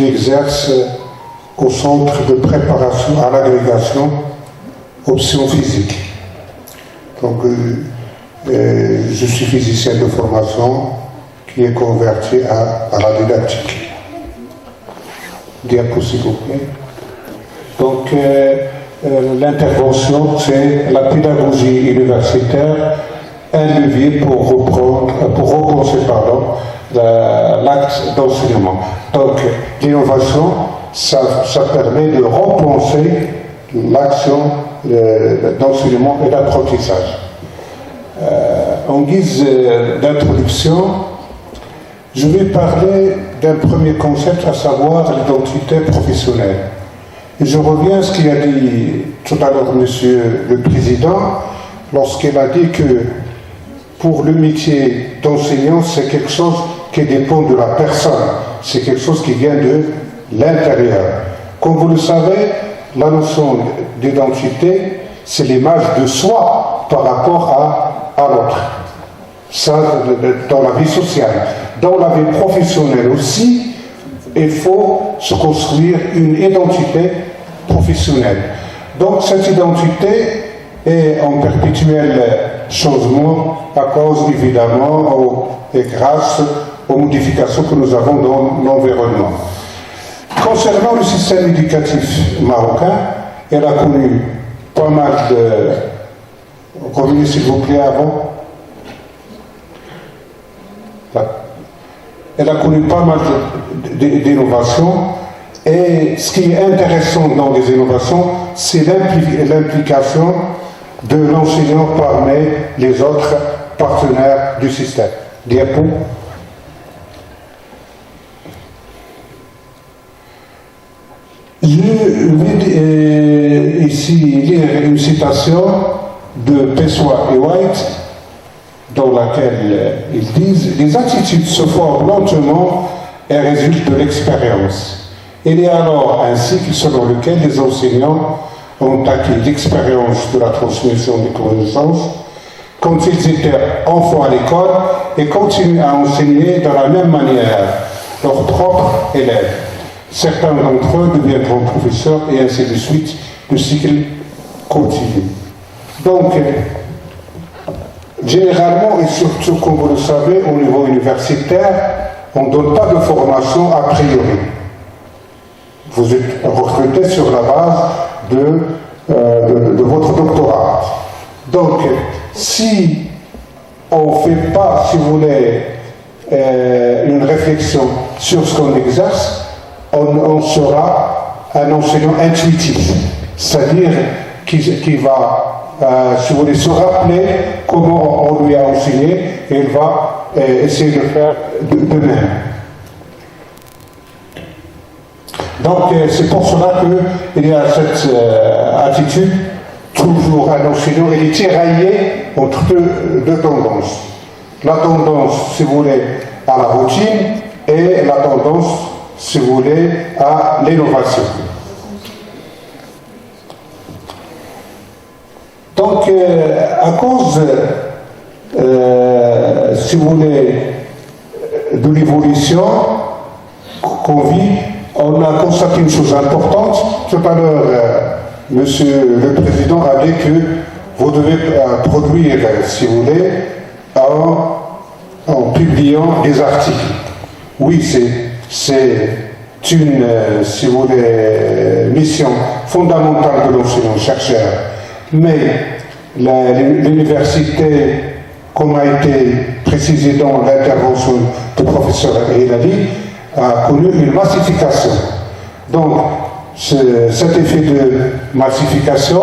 J'exerce au centre de préparation à l'agrégation option physique. Donc, je suis physicien de formation qui est converti à la didactique. Diapo, s'il vous plaît. Donc, l'intervention, c'est la pédagogie universitaire, un levier pour repenser l'acte d'enseignement. Donc, l'innovation, ça permet de repenser l'action d'enseignement et d'apprentissage. En guise d'introduction, je vais parler d'un premier concept, à savoir l'identité professionnelle. Et je reviens à ce qu'il a dit tout à l'heure Monsieur le Président, lorsqu'il a dit que pour le métier d'enseignant, c'est quelque chose qui dépend de la personne, c'est quelque chose qui vient de l'intérieur. Comme vous le savez, la notion d'identité, c'est l'image de soi par rapport à l'autre. Ça, dans la vie sociale. Dans la vie professionnelle aussi, il faut se construire une identité professionnelle. Donc cette identité est en perpétuel changement à cause évidemment et grâce aux modifications que nous avons dans l'environnement. Concernant le système éducatif marocain, elle a connu pas mal de... Revenez s'il vous plaît avant. Elle a connu pas mal d'innovations et ce qui est intéressant dans les innovations, c'est l'implication de l'enseignant parmi les autres partenaires du système. Diapo. Je vais ici lire une citation de Pessoa et White, dans laquelle ils disent « Les attitudes se forment lentement et résultent de l'expérience. Il est alors un cycle selon lequel les enseignants ont acquis l'expérience de la transmission des connaissances quand ils étaient enfants à l'école et continuent à enseigner de la même manière leurs propres élèves. Certains d'entre eux deviendront professeurs et ainsi de suite, le cycle continue. » Donc, généralement, et surtout comme vous le savez, au niveau universitaire, on ne donne pas de formation a priori. Vous êtes recruté sur la base de votre doctorat. Donc, si on ne fait pas, si vous voulez, une réflexion sur ce qu'on exerce, on sera un enseignant intuitif, c'est-à-dire qui va si vous voulez se rappeler comment on lui a enseigné et il va essayer de faire de même. Donc c'est pour cela qu'il y a cette attitude, toujours un enseignant, il est tiraillé entre deux tendances. La tendance, si vous voulez, à la routine et la tendance, si vous voulez, à l'innovation. Donc, à cause, si vous voulez, de l'évolution qu'on vit, on a constaté une chose importante. Tout à l'heure, Monsieur le Président a dit que vous devez produire, si vous voulez, en publiant des articles. Oui, c'est une, si vous voulez, mission fondamentale de l'enseignant-chercheur. Mais l'université, comme a été précisé dans l'intervention du professeur Hilali, a connu une massification. Donc, cet effet de massification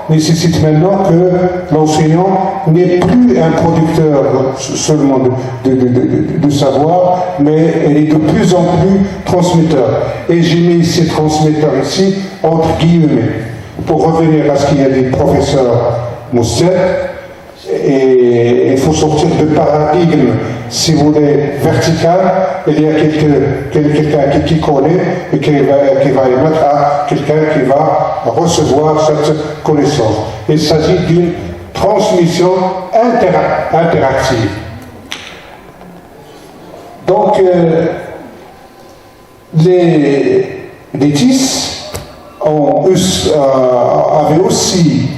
nécessite maintenant que l'enseignant n'est plus un producteur seulement de savoir, mais il est de plus en plus transmetteur. Et j'ai mis ces transmetteurs ici entre guillemets. Pour revenir à ce qu'il y a des professeurs Mousset, et il faut sortir de paradigme, si vous voulez, vertical. Il y a quelqu'un qui connaît et qui va émettre à quelqu'un qui va recevoir cette connaissance. Il s'agit d'une transmission interactive. Donc, Les TIS avaient aussi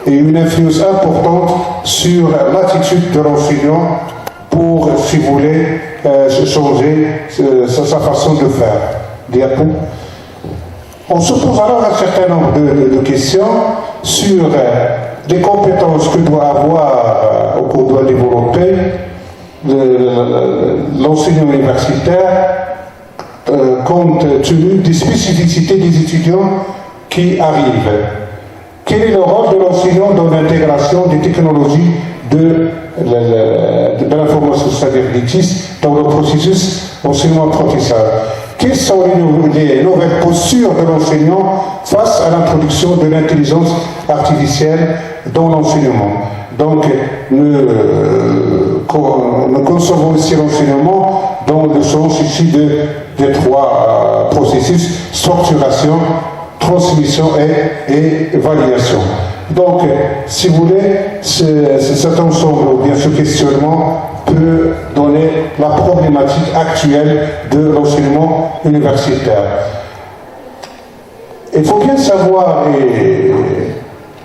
une influence importante sur l'attitude de l'enseignant pour, si vous voulez, changer sa façon de faire. Diapo. On se pose alors un certain nombre de questions sur les compétences que doit avoir ou qu'on doit développer l'enseignant universitaire compte tenu des spécificités des étudiants qui arrivent. Quel est le rôle de l'enseignant dans l'intégration des technologies de l'information, c'est-à-dire des TIS, dans le processus enseignement-apprentissage? Quelles sont les nouvelles postures de l'enseignant face à l'introduction de l'intelligence artificielle dans l'enseignement? Donc, nous concevons ici l'enseignement dans le sens ici des trois processus: structuration, transmission et validation. Donc, si vous voulez, cet ensemble, ou bien ce questionnement, peut donner la problématique actuelle de l'enseignement universitaire. Il faut bien savoir, et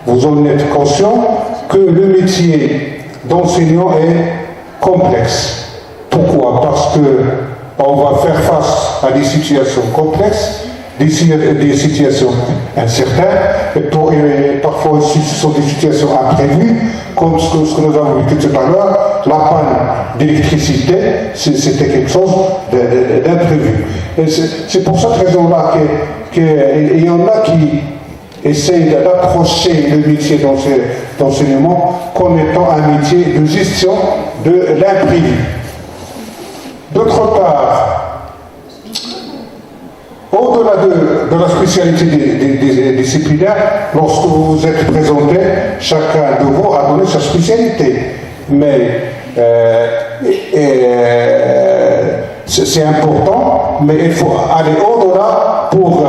vous en êtes conscient, que le métier d'enseignant est complexe. Pourquoi? Parce qu'on va faire face à des situations complexes, des situations incertaines, et parfois aussi ce sont des situations imprévues, comme ce que nous avons vu tout à l'heure. La panne d'électricité, c'était quelque chose d'imprévu. Et c'est pour cette raison-là qu'il y en a qui essayent d'approcher le métier d'enseignement comme étant un métier de gestion de l'imprévu. D'autre part, au-delà de la spécialité des disciplinaires, lorsque vous vous êtes présenté, chacun de vous a donné sa spécialité. Mais c'est important, mais il faut aller au-delà pour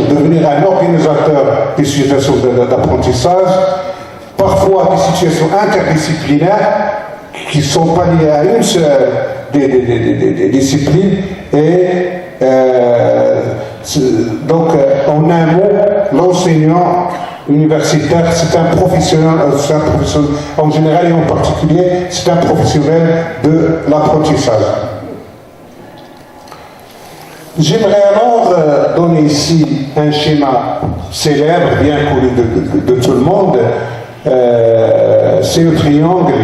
devenir un organisateur des situations d'apprentissage, parfois des situations interdisciplinaires qui sont pas liées à une seule des disciplines. Et donc, en un mot, l'enseignant universitaire, c'est un professionnel, en général et en particulier, c'est un professionnel de l'apprentissage. J'aimerais alors donner ici un schéma célèbre, bien connu de tout le monde. C'est le triangle.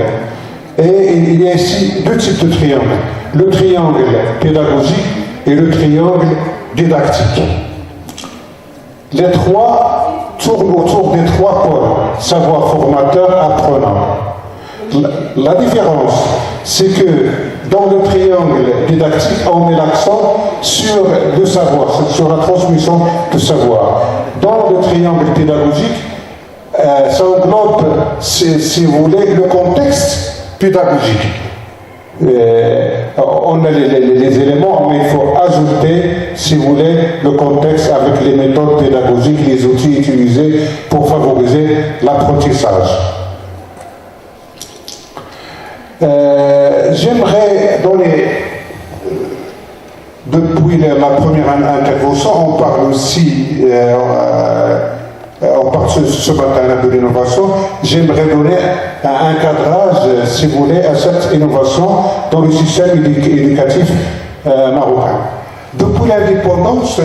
Et il y a ici deux types de triangles. Le triangle pédagogique et le triangle didactique. Les trois tournent autour des trois pôles: savoir, formateur, apprenant. La différence, c'est que dans le triangle didactique, on met l'accent sur le savoir, sur la transmission de savoir. Dans le triangle pédagogique, ça englobe, si vous voulez, le contexte pédagogique. On a les éléments, mais il faut ajouter, si vous voulez, le contexte avec les méthodes pédagogiques, les outils utilisés pour favoriser l'apprentissage. J'aimerais donner, depuis la première intervention, on parle aussi, on parle ce matin de l'innovation. J'aimerais donner un cadrage, si vous voulez, à cette innovation dans le système éducatif marocain. Depuis l'indépendance,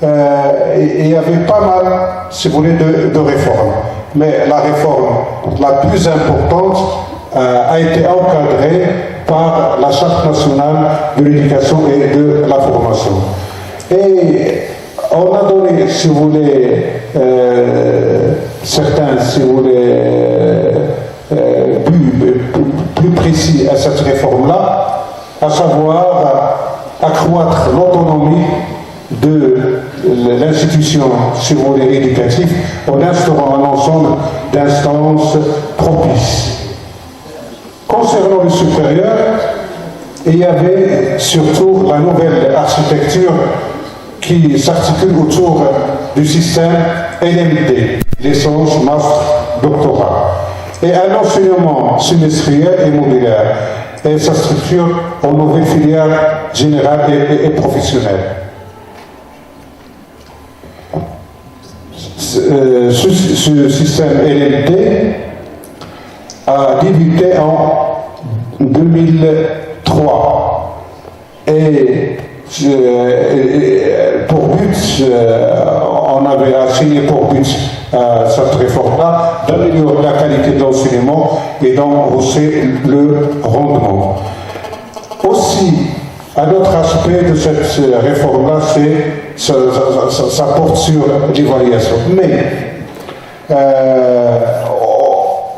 il y avait pas mal, si vous voulez, de réformes. Mais la réforme la plus importante a été encadrée par la Charte nationale de l'éducation et de la formation. Et on a donné, si vous voulez, certains, si vous voulez, plus précis à cette réforme-là, à savoir accroître l'autonomie de l'institution, si vous voulez, éducative, en instaurant un ensemble d'instances propices. Concernant le supérieur, il y avait surtout la nouvelle architecture qui s'articule autour du système LMD, licence, master, doctorat, et un enseignement semestriel et modulaire. et sa structure aux nouvelles filières générales et professionnelles. Ce système LMD a débuté en 2003 et pour but, on avait assigné pour but cette réforme-là d'améliorer la qualité de l'enseignement et d'enhausser le rendement. Aussi, un autre aspect de cette réforme-là, ça porte sur l'évaluation. Mais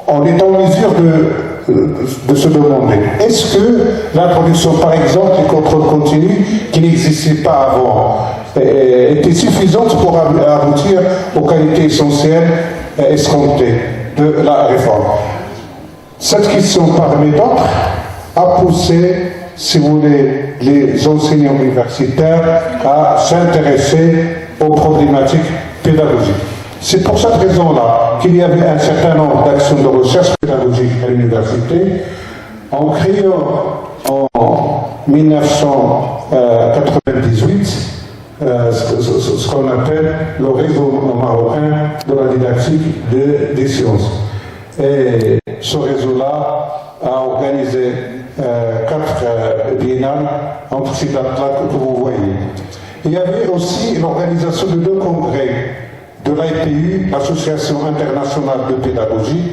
on est en mesure de se demander, est-ce que l'introduction, par exemple, du contrôle continu, qui n'existait pas avant, était suffisante pour aboutir aux qualités essentielles escomptées de la réforme? Cette question, parmi d'autres, a poussé, si vous voulez, les enseignants universitaires à s'intéresser aux problématiques pédagogiques. C'est pour cette raison-là qu'il y avait un certain nombre d'actions de recherche pédagogique à l'université, en créant en 1998 ce qu'on appelle le réseau marocain de la didactique des sciences. Et ce réseau-là a organisé 4 biennales entre ces dates-là que vous voyez. Il y avait aussi l'organisation de 2 congrès de l'AIPU, l'Association internationale de pédagogie,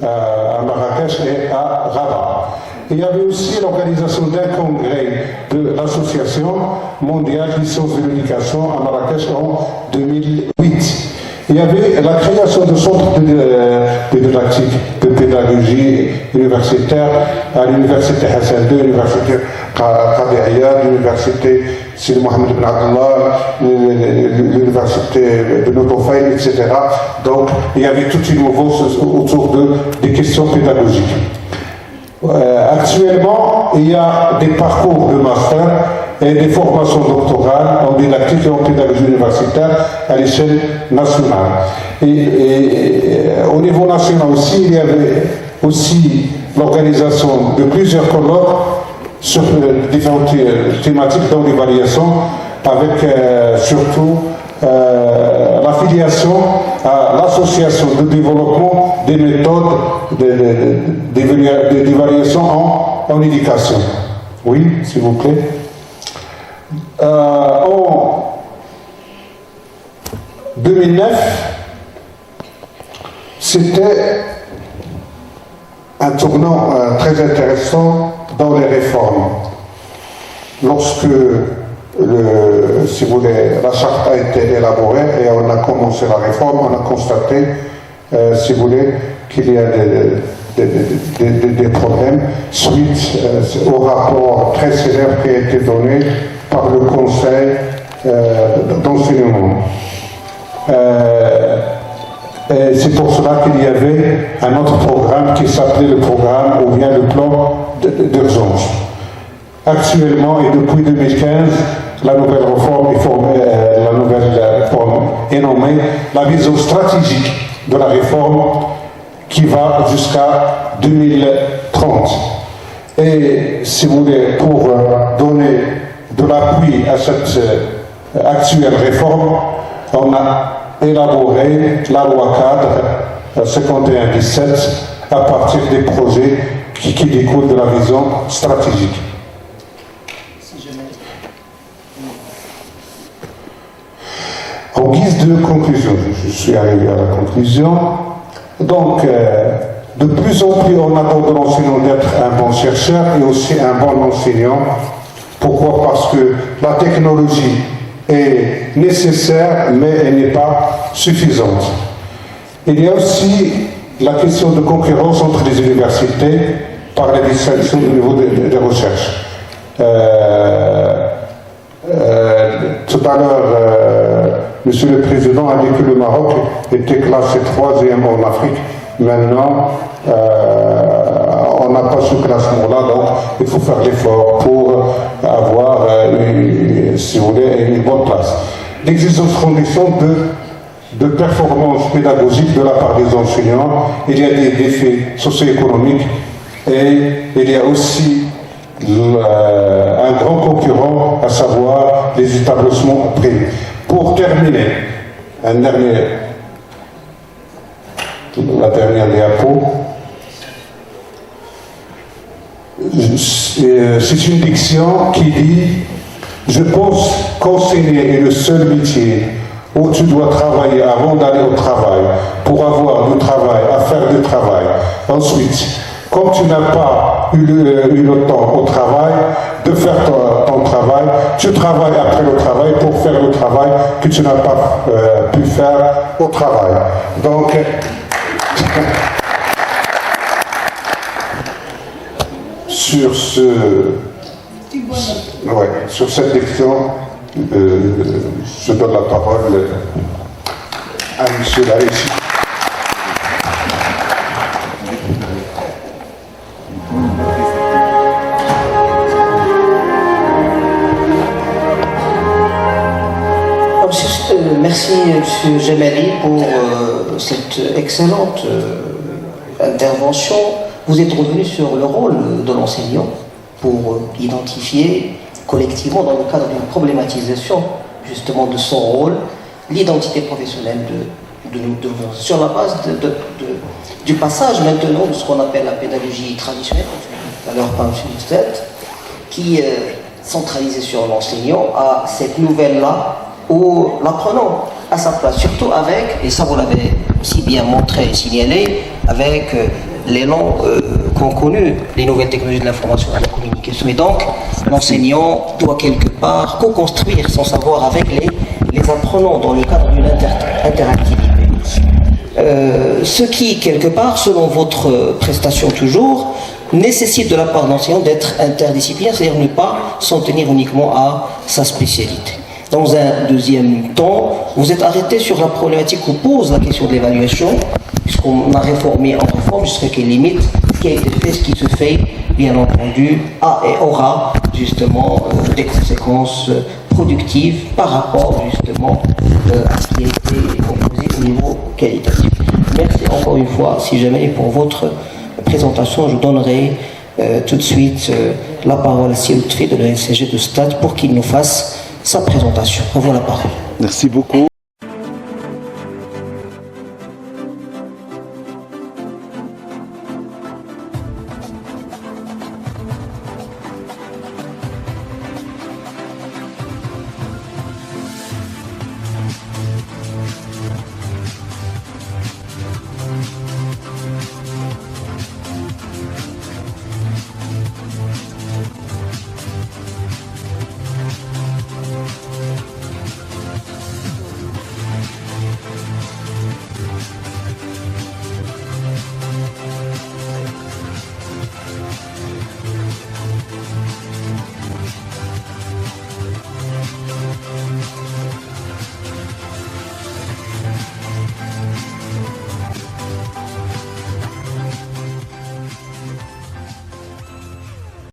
à Marrakech et à Rabat. Il y avait aussi l'organisation d'un congrès de l'Association mondiale des sciences de l'éducation à Marrakech en 2008. Il y avait la création de centres de didactique, de pédagogie universitaire à l'université Hassan II, l'université Qadiria, l'université Sidi Mohamed ibn Abdallah, l'université de Notofaï, etc. Donc, il y avait tout une mouvance autour des questions pédagogiques. Actuellement, il y a des parcours de master et des formations doctorales en didactique et en pédagogie universitaire à l'échelle nationale. Et au niveau national aussi, il y avait aussi l'organisation de plusieurs colloques sur différentes thématiques dans l'évaluation, avec surtout l'affiliation à l'association de développement des méthodes d'évaluation en éducation. Oui, s'il vous plaît. En 2009, c'était un tournant très intéressant dans les réformes. Lorsque si vous voulez, la charte a été élaborée et on a commencé la réforme, on a constaté, si vous voulez, qu'il y a des problèmes suite au rapport très célèbre qui a été donné par le Conseil d'enseignement. Et c'est pour cela qu'il y avait un autre programme qui s'appelait le programme ou bien le plan d'urgence. Actuellement et depuis 2015, la nouvelle réforme est nommée la vision stratégique de la réforme qui va jusqu'à 2030. Et si vous voulez, pour donner de l'appui à cette actuelle réforme, on a élaboré la loi cadre 51-17 à partir des projets qui découlent de la vision stratégique. En guise de conclusion, je suis arrivé à la conclusion. Donc, de plus en plus, on attend de l'enseignant d'être un bon chercheur et aussi un bon enseignant. Pourquoi? Parce que la technologie est nécessaire, mais elle n'est pas suffisante. Il y a aussi la question de concurrence entre les universités par la distinction du niveau des recherches. Tout à l'heure, Monsieur le Président a dit que le Maroc était classé 3e en Afrique. Maintenant, on n'a pas ce classement-là, donc il faut faire l'effort pour avoir, si vous voulez, une bonne place. L'exigence condition de performance pédagogique de la part des enseignants, il y a des défis socio-économiques et il y a aussi un grand concurrent, à savoir les établissements privés. Pour terminer, la dernière diapo. C'est une diction qui dit « Je pense qu'enseigner est le seul métier où tu dois travailler avant d'aller au travail, pour avoir du travail, à faire du travail. Ensuite, comme tu n'as pas eu le temps au travail de faire ton travail, tu travailles après le travail pour faire le travail que tu n'as pas pu faire au travail. » Donc, sur cette diction, je donne la parole à M. Laïchi. Merci M. Gemali pour cette excellente intervention. Vous êtes revenu sur le rôle de l'enseignant pour identifier collectivement, dans le cadre d'une problématisation justement de son rôle, l'identité professionnelle de nous, sur la base du passage maintenant de ce qu'on appelle la pédagogie traditionnelle, tout à l'heure par M. Mustet, qui centralisée sur l'enseignant, à cette nouvelle-là où l'apprenant à sa place, surtout avec, et ça vous l'avez si bien montré et signalé, avec l'élan qu'ont connu les nouvelles technologies de l'information et de la communication. Et donc, l'enseignant doit quelque part co-construire son savoir avec les apprenants dans le cadre d'une interactivité. Ce qui, quelque part, selon votre prestation toujours, nécessite de la part de l'enseignant d'être interdisciplinaire, c'est-à-dire ne pas s'en tenir uniquement à sa spécialité. Dans un deuxième temps, vous êtes arrêté sur la problématique où pose la question de l'évaluation, puisqu'on a réformé en réforme jusqu'à quelle limite ce qui a été fait, ce qui se fait, bien entendu, a et aura justement des conséquences productives par rapport justement à ce qui a été proposé au niveau qualitatif. Merci encore une fois, si jamais pour votre présentation, je donnerai tout de suite la parole à Cyril Tfé de l'ENCG de Stade pour qu'il nous fasse sa présentation. Au revoir la parole. Merci beaucoup.